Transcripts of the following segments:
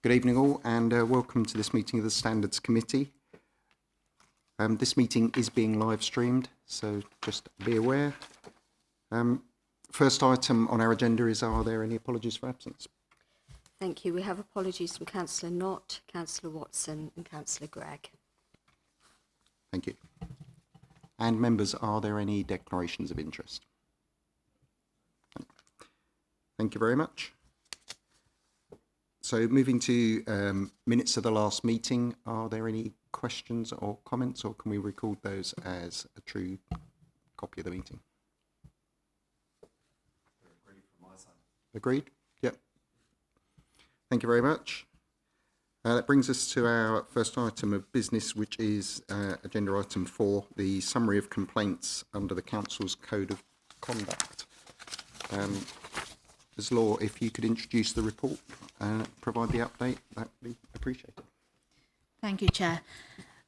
Good evening all, and welcome to this meeting of the Standards Committee. This meeting is being live streamed, so just be aware. First item on our agenda is, are there any apologies for absence? Thank you. We have apologies from Councillor Knott, Councillor Watson and Councillor Gregg. Thank you. And members, are there any declarations of interest? Thank you very much. So moving to minutes of the last meeting, are there any questions or comments, or can we record those as a true copy of the meeting? Agreed from my side. Agreed? Yep. Thank you very much. That brings us to our first item of business, which is agenda item 4, the summary of complaints under the Council's Code of Conduct. Ms. Law, if you could introduce the report and provide the update, that would be appreciated. Thank you, Chair.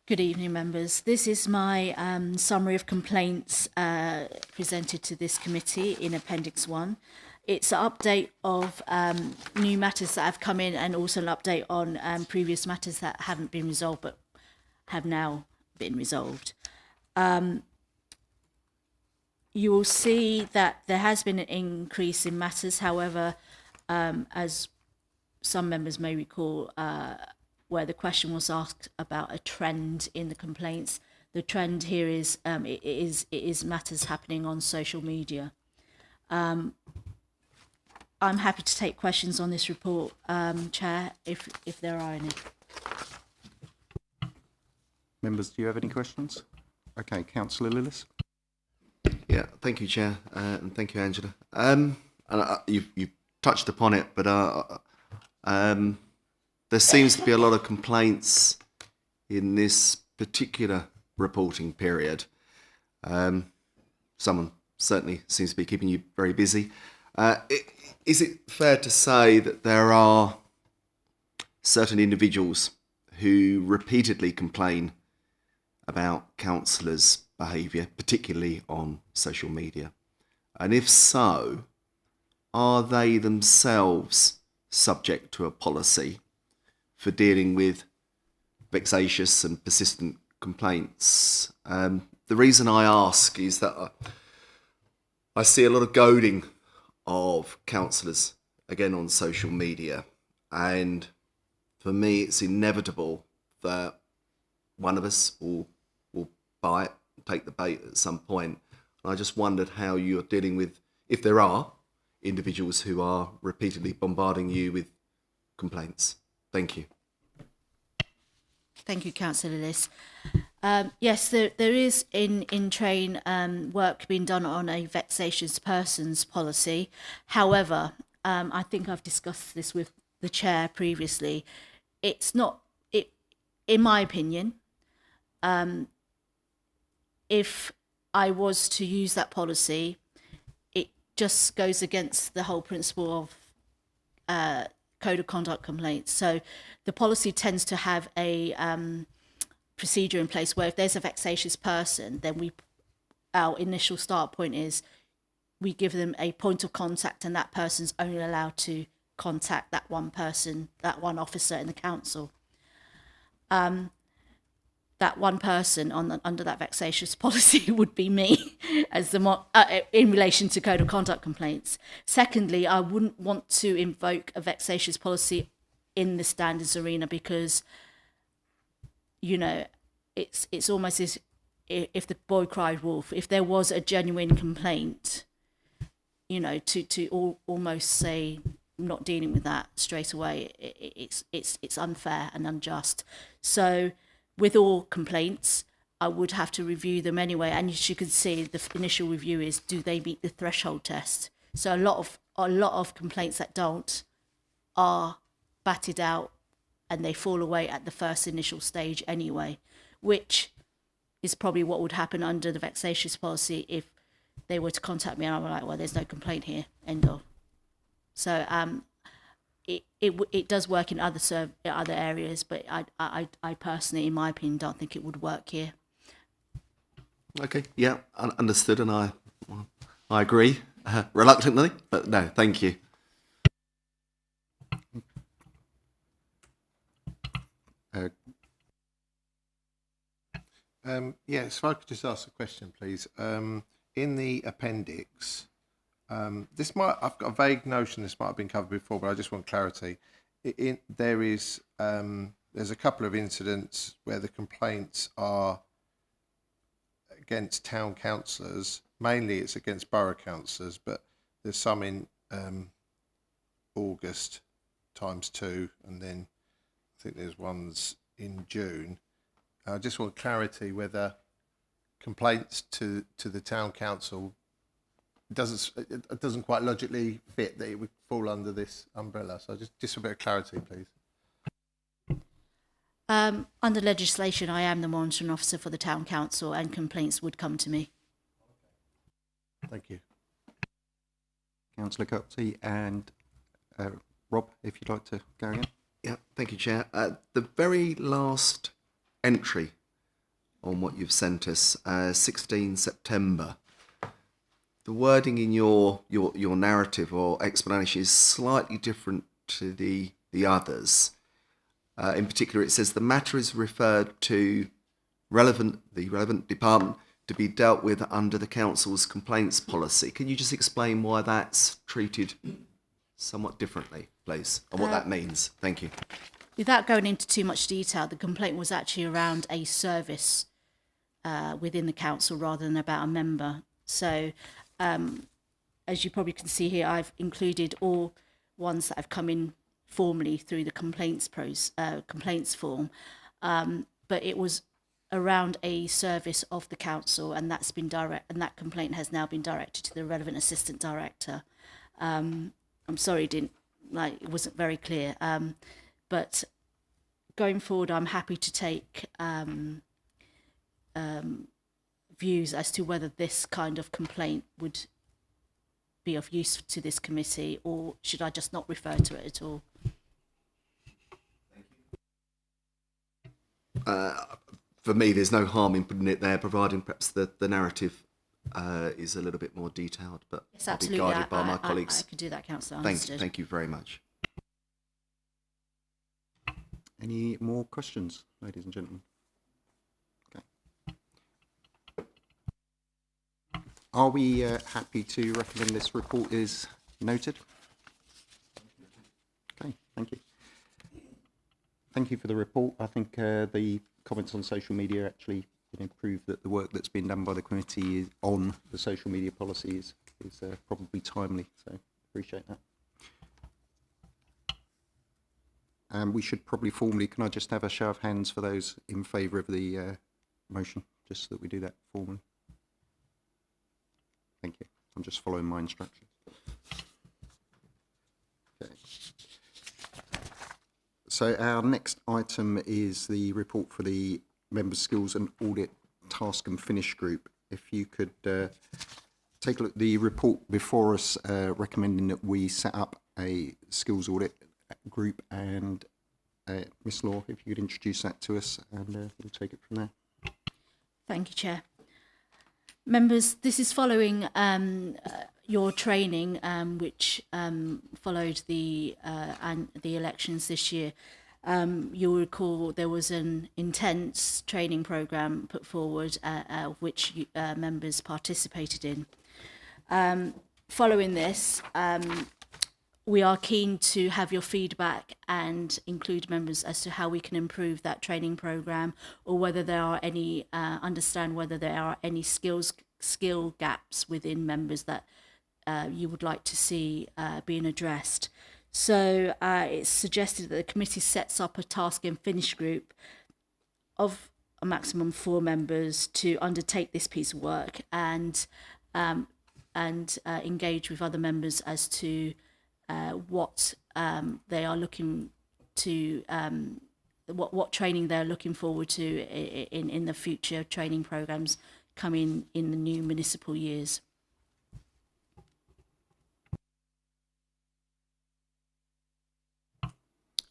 Good evening, members. This is my summary of complaints presented to this committee in Appendix 1. It's an update of new matters that have come in, and also an update on previous matters that haven't been resolved but have now been resolved. You will see that there has been an increase in matters. However, as some members may recall, where the question was asked about a trend in the complaints, the trend here is it is matters happening on social media. I'm happy to take questions on this report, Chair, if there are any. Members, do you have any questions? Okay, Councillor Lillis. Yeah, thank you, Chair, and thank you, Angela. And you touched upon it, but there seems to be a lot of complaints in this particular reporting period. Someone certainly seems to be keeping you very busy. Is it fair to say that there are certain individuals who repeatedly complain about councillors' behaviour, particularly on social media? And if so, are they themselves subject to a policy for dealing with vexatious and persistent complaints? The reason I ask is that I see a lot of goading of councillors, again, on social media. And for me, it's inevitable that one of us will bite, take the bait at some point. And I just wondered how you're dealing with, if there are individuals who are repeatedly bombarding you with complaints. Thank you. Thank you, Councillor Lillis. Yes, there is in train work being done on a vexatious persons policy. However, I think I've discussed this with the Chair previously. It's not, in my opinion, if I was to use that policy, it just goes against the whole principle of Code of Conduct complaints. So the policy tends to have a procedure in place where if there's a vexatious person, then our initial start point is we give them a point of contact, and that person's only allowed to contact that one person, that one officer in the council. That one person under that vexatious policy would be me, as in relation to Code of Conduct complaints. Secondly, I wouldn't want to invoke a vexatious policy in the standards arena because, you know, it's almost as if the boy cried wolf. If there was a genuine complaint, you know, to almost say not dealing with that straight away, it's unfair and unjust. So with all complaints, I would have to review them anyway. And as you can see, the initial review is, do they meet the threshold test? So a lot of complaints that don't are batted out, and they fall away at the first initial stage anyway, which is probably what would happen under the vexatious policy if they were to contact me and I'm like, well, there's no complaint here, end of. So it does work in other areas, but I personally, in my opinion, don't think it would work here. Okay, yeah, understood, and I agree, reluctantly, but no, thank you. Yes, if I could just ask a question, please. In the appendix, I've got a vague notion this might have been covered before, but I just want clarity. There's a couple of incidents where the complaints are against town councillors. Mainly it's against borough councillors, but there's some in August ×2, and then I think there's ones in June. I just want clarity whether complaints to the town council it doesn't quite logically fit that it would fall under this umbrella. So just a bit of clarity, please. Under legislation, I am the monitoring officer for the town council, and complaints would come to me. Thank you. Councillor Coxey and Rob, if you'd like to go again. Yeah, thank you, Chair. The very last entry on what you've sent us, 16 September. The wording in your narrative or explanation is slightly different to the others. In particular, it says the matter is referred to the relevant department to be dealt with under the council's complaints policy. Can you just explain why that's treated somewhat differently, please, and what that means? Thank you. Without going into too much detail, the complaint was actually around a service within the council rather than about a member. So, as you probably can see here, I've included all ones that have come in formally through the complaints form, but it was around a service of the council, and that complaint has now been directed to the relevant assistant director. I'm sorry, it wasn't very clear. But going forward, I'm happy to take views as to whether this kind of complaint would be of use to this committee, or should I just not refer to it at all? For me, there's no harm in putting it there, providing perhaps the narrative is a little bit more detailed, but Yes, I'll be absolutely. guided by my colleagues. I could do that, Councillor. Thank you very much. Any more questions, ladies and gentlemen? Okay. Are we happy to recommend this report is noted? Okay, thank you. Thank you for the report. I think the comments on social media actually prove that the work that's been done by the committee on the social media policy is probably timely, so appreciate that. We should probably formally, can I just have a show of hands for those in favour of the motion, just so that we do that formally? Thank you. I'm just following my instructions. Okay. So our next item is the report for the Members' Skills and Audit Task and Finish Group. If you could take a look at the report before us, recommending that we set up a skills audit group, and Miss Law, if you could introduce that to us, and we'll take it from there. Thank you, Chair. Members, this is following your training, which followed the elections this year. You'll recall there was an intense training programme put forward, which members participated in. Following this, we are keen to have your feedback and include members as to how we can improve that training programme, or whether there are any, understand whether there are any skill gaps within members that you would like to see being addressed. So it's suggested that the committee sets up a task and finish group of a maximum 4 members to undertake this piece of work, and engage with other members as to what they are looking to, what training they're looking forward to in the future training programmes coming in the new municipal years.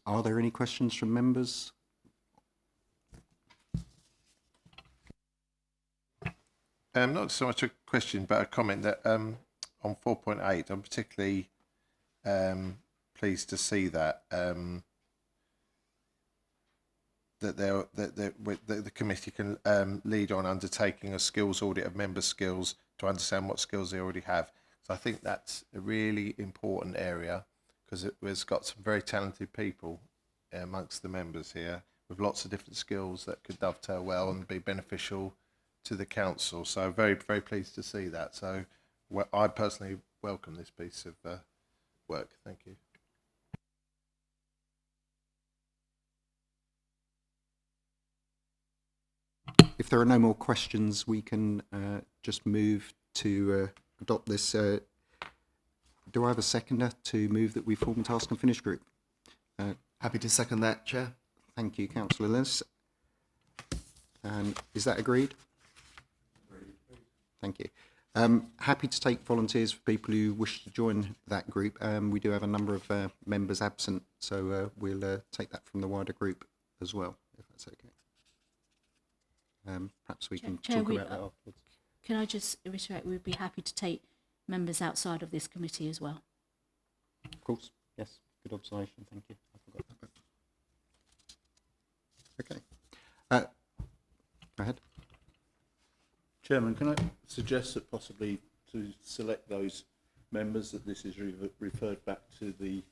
Are there any questions from members? Not so much a question, but a comment that on 4.8, I'm particularly pleased to see that that the committee can lead on undertaking a skills audit of members' skills to understand what skills they already have. So I think that's a really important area, because it's got some very talented people amongst the members here with lots of different skills that could dovetail well and be beneficial to the council. So very, very pleased to see that. So I personally welcome this piece of work. Thank you. If there are no more questions, we can just move to adopt this. Do I have a seconder to move that we form a task and finish group? Happy to second that, Chair. Thank you, Councillor Lewis. And is that agreed? Thank you. Happy to take volunteers for people who wish to join that group. We do have a number of members absent, so we'll take that from the wider group as well, if that's okay. Perhaps we can Chair, talk about that afterwards. Can I just reiterate, we'd be happy to take members outside of this committee as well. Of course, yes. Good observation, thank you. I forgot that. Okay. Go ahead. Chairman, can I suggest that possibly to select those members that this is referred back to the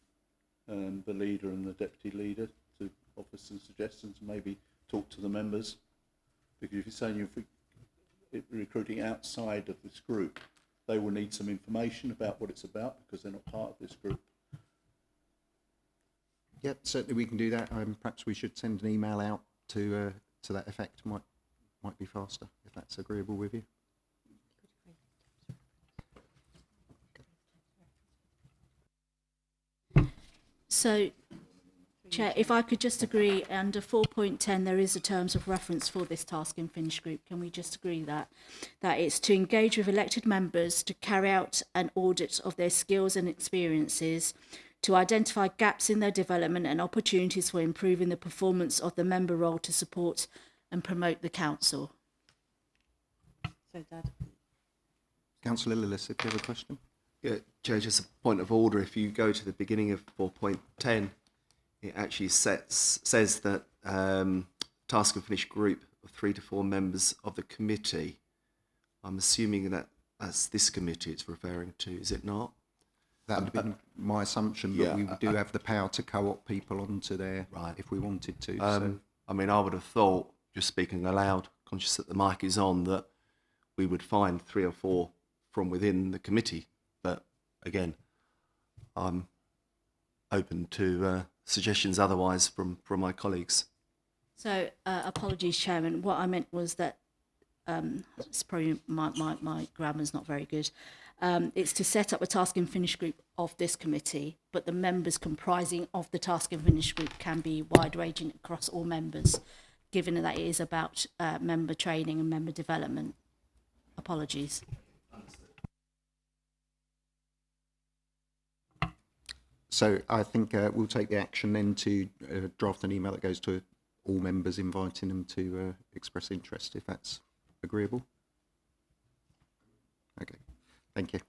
leader and the deputy leader to offer some suggestions, maybe talk to the members, because if you're saying you're recruiting outside of this group, they will need some information about what it's about because they're not part of this group. Yep, certainly we can do that. Perhaps we should send an email out to that effect. Might be faster if that's agreeable with you. So, Chair, if I could just agree, under 4.10 there is a terms of reference for this task and finish group. Can we just agree that it's to engage with elected members to carry out an audit of their skills and experiences, to identify gaps in their development and opportunities for improving the performance of the member role to support and promote the council. So that. Councillor Lillis, if you have a question. Yeah, Chair, just a point of order. If you go to the beginning of 4.10, it actually says that task and finish group of 3 to 4 members of the committee. I'm assuming that that's this committee it's referring to, is it not? That would have been my assumption, but yeah, we do have the power to co-opt people onto there Right. if we wanted to. I mean, I would have thought, just speaking aloud, conscious that the mic is on, that we would find 3 or 4 from within the committee. But again, I'm open to suggestions otherwise from my colleagues. So, apologies, Chairman. What I meant was that, it's probably my grammar's not very good. It's to set up a task and finish group of this committee, but the members comprising of the task and finish group can be wide-ranging across all members, given that it is about member training and member development. Apologies. So I think we'll take the action then to draft an email that goes to all members, inviting them to express interest, if that's agreeable. Okay, thank you.